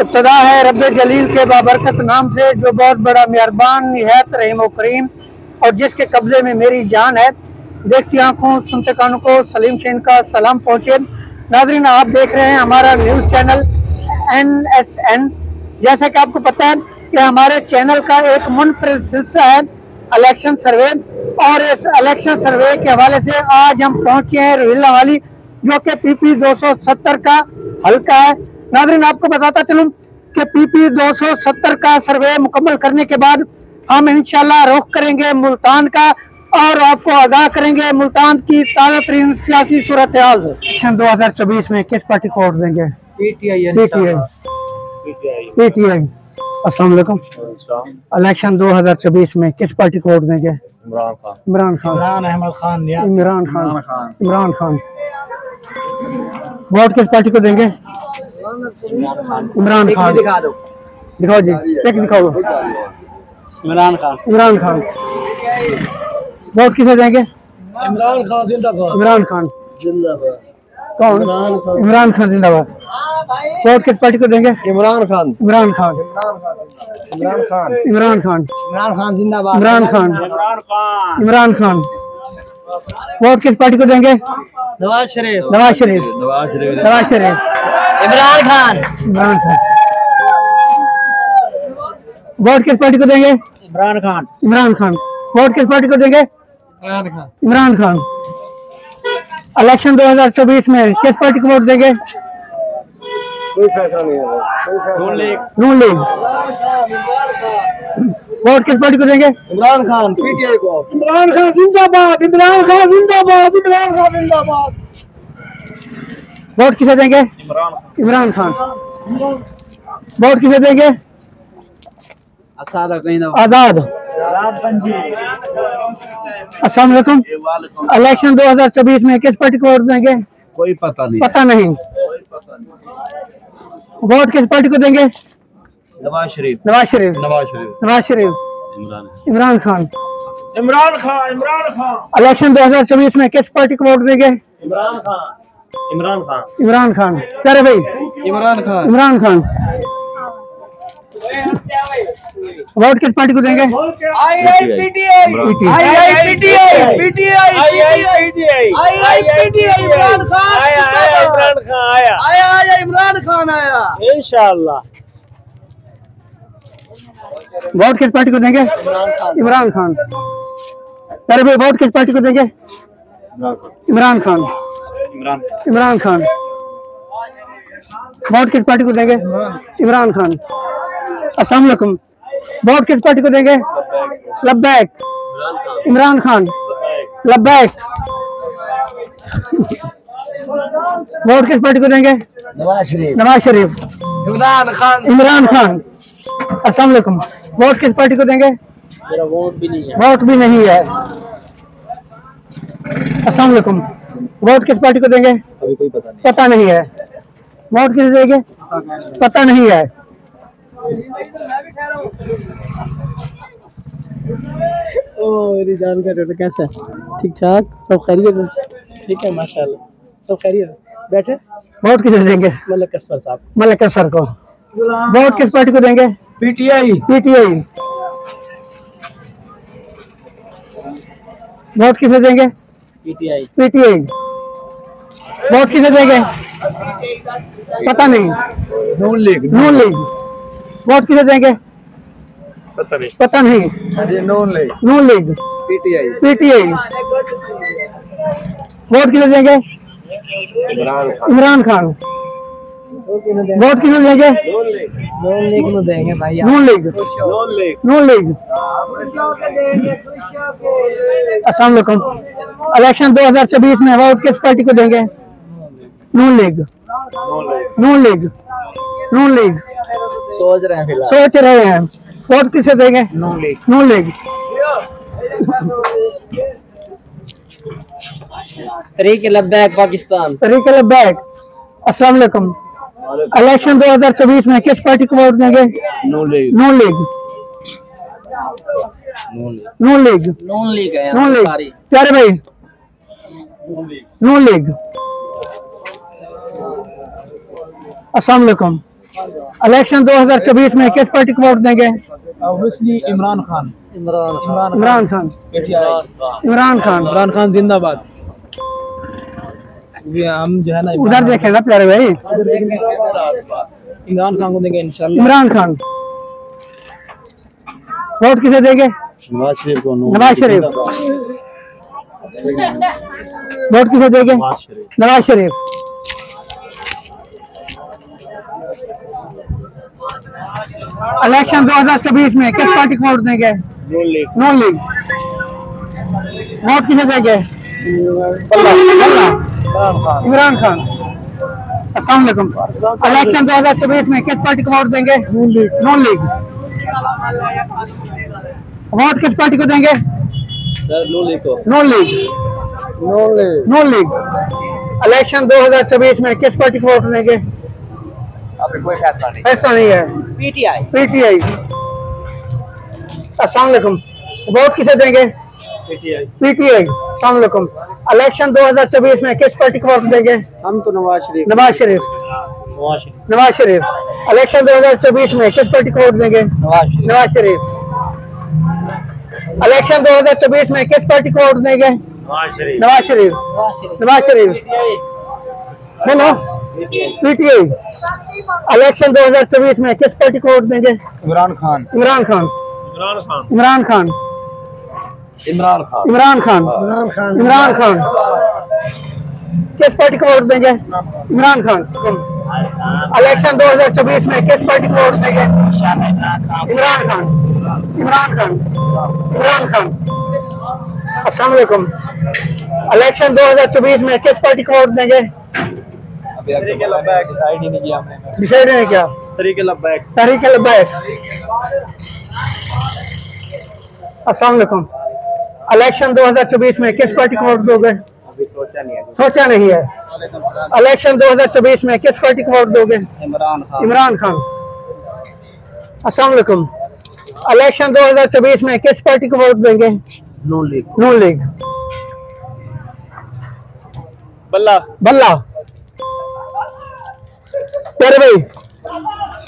इब्तदा है रब्बे जलील के बाबरकत नाम से, जो बहुत बड़ा मेहरबान निहायत रहीम व करीम, और जिसके कब्जे में मेरी जान है। देखती आंखों सुनते कानों को सलीम शेन का सलाम पहुंचे। नाज़रीन, आप देख रहे हैं हमारा न्यूज़ चैनल NSN। जैसा कि आपको पता है कि हमारे चैनल का एक मुनफरिद सिलसिला है इलेक्शन सर्वे, और इस इलेक्शन सर्वे के हवाले से आज हम पहुंचे हैं रोहिल्ला वाली, जो कि PP 270 का हल्का है। नाज़रीन, आपको बताता चलूं कि PP 270 का सर्वे मुकम्मल करने के बाद हम इंशाल्लाह रुख करेंगे मुल्तान का, और आपको आगाह करेंगे मुल्तान की ताज़ा तरीन सियासी सूरत हाल से। इलेक्शन 2024 में किस पार्टी को वोट देंगे? PTI। अस्सलाम वालेकुम। इलेक्शन 2024 में किस पार्टी को वोट देंगे? इमरान खान। वोट किस पार्टी को देंगे? इमरान खान। दिखाओ जी, एक दिखाओ। इमरान खान। वोट किसे देंगे? इमरान खान कौन? इमरान खान जिंदाबाद। वोट किस पार्टी को देंगे? इमरान खान जिंदाबाद। इमरान खान। वोट किस पार्टी को देंगे? नवाज शरीफ। इमरान खान। वोट किस पार्टी को देंगे? इमरान खान। वोट किस पार्टी को देंगे? इमरान खान। इलेक्शन 2024 में किस पार्टी को वोट देंगे? कोई फैसला नहीं है। नून लीग। वोट किस पार्टी को देंगे? इमरान खान। PTI को। इमरान खान जिंदाबाद। वोट किसे देंगे? इमरान खान। वोट किसे देंगे? आजाद। अस्सलाम वालेकुम। इलेक्शन 2024 में किस पार्टी को वोट देंगे? कोई पता नहीं। वोट किस पार्टी को देंगे? नवाज शरीफ। इमरान खान। इलेक्शन 2024 में किस पार्टी को वोट देंगे? इमरान खान। प्यारे भाई, इमरान खान। वोट किस पार्टी को देंगे? इमरान खान आया इंशाअल्लाह। वोट किस पार्टी को देंगे? इमरान खान। अरे भाई, वोट किस पार्टी को देंगे? इमरान खान। वोट किस पार्टी को देंगे? इमरान खान। अस्सलाम वालेकुम। वोट किस पार्टी को देंगे? लब्बैक। इमरान खान। लब्बैक। वोट किस पार्टी को देंगे? नवाज शरीफ। इमरान खान। अस्सलाम वालेकुम। वोट किस पार्टी को देंगे? मेरा वोट भी नहीं है। अस्सलाम वालेकुम। वोट किस पार्टी को देंगे? अभी कोई पता नहीं है। वोट किसे देंगे? पता नहीं है। ओ मेरी जान का डॉक्टर कैसा है? ठीक ठाक, सब खैरियत? ठीक है माशाल्लाह, सब खैरियत। बैठे। वोट किसे देंगे? मलिक असफर साहब। मलिक असफर को। वोट किस पार्टी को देंगे? PTI। वोट किसे देंगे? PTI। वोट किसे देंगे? पता नहीं। नून लीग। वोट किसे देंगे? पता नहीं। नून लीग। PTI। वोट किसे देंगे? इमरान खान। वोट किसे देंगे? नून लीग। अस्सलाम वालेकुम। इलेक्शन 2024 में वोट किस पार्टी को देंगे? नून लीग। सोच रहे हैं। वोट किसे देंगे? नून लीग। तरीके लब्बैक पाकिस्तान। अस्सलाम वालेकुम। इलेक्शन 2024 में किस पार्टी को वोट देंगे? नून लीग। प्यारे भाई, नून लीग। अस्सलाम वालेकुम। इलेक्शन 2024 में किस पार्टी को वोट देंगे? ऑब्वियसली इमरान खान। इमरान खान। इमरान खान। इमरान खान जिंदाबाद। हम जो है ना उधर देखे ना प्यारे भाई, इमरान खान को देंगे इंशाल्लाह। इमरान खान। वोट किसे देंगे? नवाज शरीफ को। नवाज शरीफ। वोट किसे देंगे? नवाज शरीफ। इलेक्शन 2024 में किस पार्टी को वोट देंगे? नून लीग। वोट किसे देंगे? इमरान खान। अस्सलाम वालेकुम। इलेक्शन 2024 में किस पार्टी को वोट देंगे? नून लीग। वोट किस पार्टी को देंगे? सर नून लीग को। नून लीग। नून लीग। इलेक्शन 2024 में किस पार्टी को वोट देंगे? अभी कोई फैसला नहीं। ऐसा नहीं है। पीटीआई। पीटीआई। अस्सलाम वालेकुम। वोट किसे देंगे? पीटीआई। पीटीआई। अस्सलाम वालेकुम। इलेक्शन 2024 में किस पार्टी को वोट देंगे? हम तो नवाज शरीफ। नवाज शरीफ। नवाज शरीफ। इलेक्शन 2024 में किस पार्टी को वोट देंगे? नवाज शरीफ। इलेक्शन 2024 में किस पार्टी को वोट देंगे? नवाज शरीफ। नवाज शरीफ। बोलो। पीटीआई। इलेक्शन 2024 में किस पार्टी को वोट देंगे? इमरान खान। इमरान खान। इमरान खान। इमरान खान। इमरान खान। इमरान खान। किस पार्टी को वोट देंगे? इमरान खान। इलेक्शन 2024 में किस पार्टी को वोट देंगे? इमरान खान। इमरान खान। इमरान खान। अस्सलाम वालेकुम। इलेक्शन 2024 में किस पार्टी को वोट देंगे? तरीके लब्बैक डिसाइड ही नहीं किया हमने। डिसाइड नहीं किया। तरीके लब्बैक। तहरीक लब्बैक। अस्सलाम वालेकुम। इलेक्शन 2024 में किस पार्टी को वोट दोगे? अभी सोचा नहीं है। इलेक्शन 2024 में किस पार्टी को वोट दोगे? इमरान खान। इमरान खान। अस्सलाम वालेकुम। इलेक्शन 2024 में किस पार्टी को वोट देंगे? नून लीग। नून लीग। बल्ला। बल्ला। प्यारे भाई।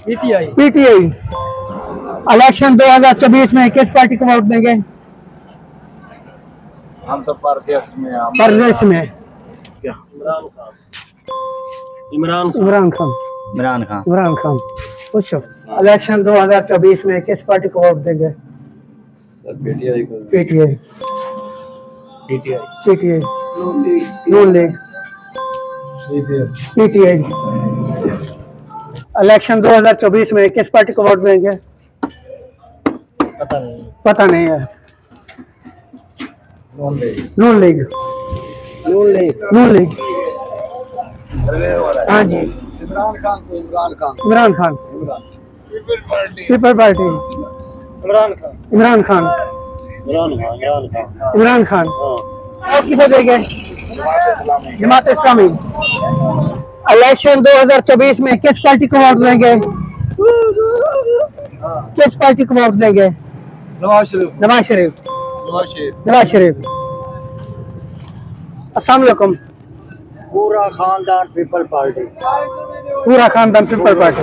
पीटीआई। पीटीआई। इलेक्शन 2024 में किस पार्टी को वोट देंगे? हम तो प्रदेश में। प्रदेश में इमरान इमरान खान। इमरान खान। इमरान खान। पूछो। इलेक्शन 2024 में किस पार्टी को वोट देंगे? पीटीआई को। पीटीआई। पीटीआई। पीटीआई। नून लीग। पीटीआई। इलेक्शन 2024 में किस पार्टी को वोट देंगे? पता नहीं है। Noon league. Noon league. Noon league. हाँ जी। इमरान खान को। इमरान खान। People party. इमरान खान। इमरान खान। और किसे देंगे? जमात इस्लामी। इलेक्शन 2024 में किस पार्टी को वोट देंगे? किस पार्टी को वोट देंगे? नवाज शरीफ। नवाज शरीफ। नवाज शरीफ। अस्सलाम वालेकुम। पूरा खानदान पीपल पार्टी। पूरा खानदान पीपल पार्टी।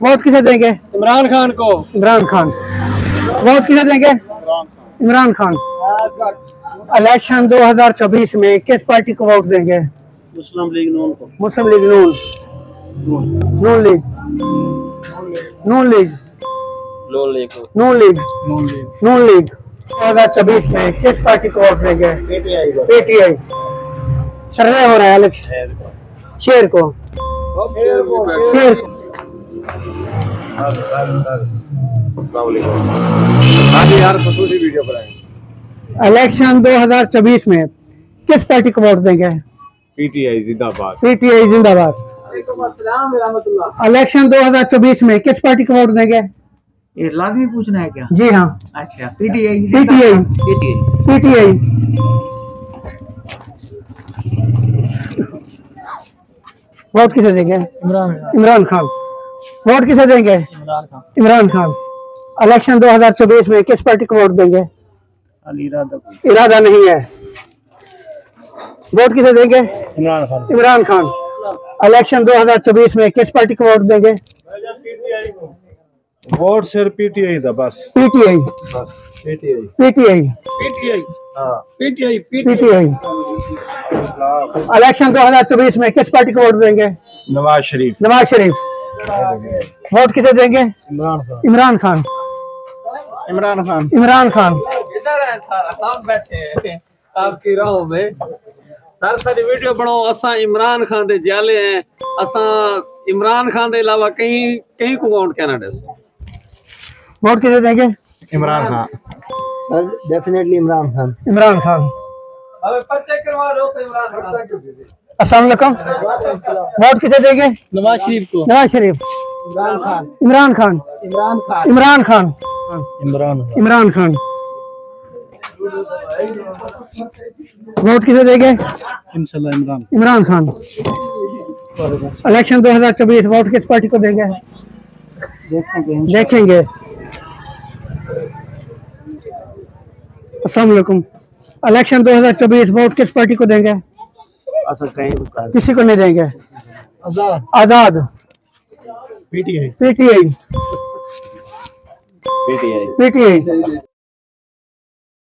वोट किसे देंगे? इमरान खान को। इमरान खान। वोट किसे देंगे? इमरान खान। इलेक्शन 2024 में किस पार्टी को वोट देंगे? मुस्लिम लीग नून को। मुस्लिम लीग नून। नून league. Noon league. Noon league को। नून लीग। नून लीग। 2024 में किस पार्टी को वोट देंगे? पीटीआई को। पीटीआई। सर्वे हो रहा है इलेक्शन। शेर को। शेर को। यार खसूसी वीडियो बनाए। इलेक्शन 2024 में किस पार्टी को वोट देंगे? पीटीआई जिंदाबाद। पीटीआई जिंदाबाद। इलेक्शन 2024 में किस पार्टी को वोट देंगे? ये लाजमी पूछना है क्या? जी हाँ। अच्छा पीटीआई। पीटीआई। पीटीआई। वोट किसे देंगे? इमरान खान। वोट किसे देंगे? इमरान खान। इलेक्शन 2024 में किस पार्टी को वोट देंगे? इरादा नहीं है। वोट किसे देंगे? इमरान खान। इमरान खान। इलेक्शन 2024 में किस पार्टी को वोट देंगे? वोट सिर्फ पीटीआई था बस। पीटीआई पीटीआई पीटीआई पीटीआई हाँ पीटीआई पीटीआई। इलेक्शन 2024 में किस पार्टी को वोट देंगे? नवाज शरीफ। नवाज शरीफ। वोट किसे देंगे? इमरान खान। इमरान खान। इमरान खान इमरान खान। इधर है सारा सब बैठे हैं आपकी राहों में सर सारी वीडियो बनाओ असा इमरान खान दे जाले हैं असा इमरान खान दे अलावा कहीं कहीं को वोट कनाडा वोट किसे देंगे? Imran Khan sir definitely Imran Khan. इमरान खान। अबे पर्चे करवा लो तो इमरान खान अस्सलाम वालेकुम। वोट किसे देंगे? नवाज शरीफ को नवाज शरीफ। इमरान खान इमरान खान। इमरान खान इमरान खान। इमरान इमरान खान। वोट किसे देंगे? इंशाल्लाह इमरान। इमरान खान। इलेक्शन 2024 वोट किस पार्टी को देंगे? देखेंगे। अस्सलाम वालेकुम। इलेक्शन 2024 वोट किस पार्टी को देंगे? असर कहीं किसी को नहीं देंगे। आजाद। पीटीआई। PTI PTI. पीटीआई।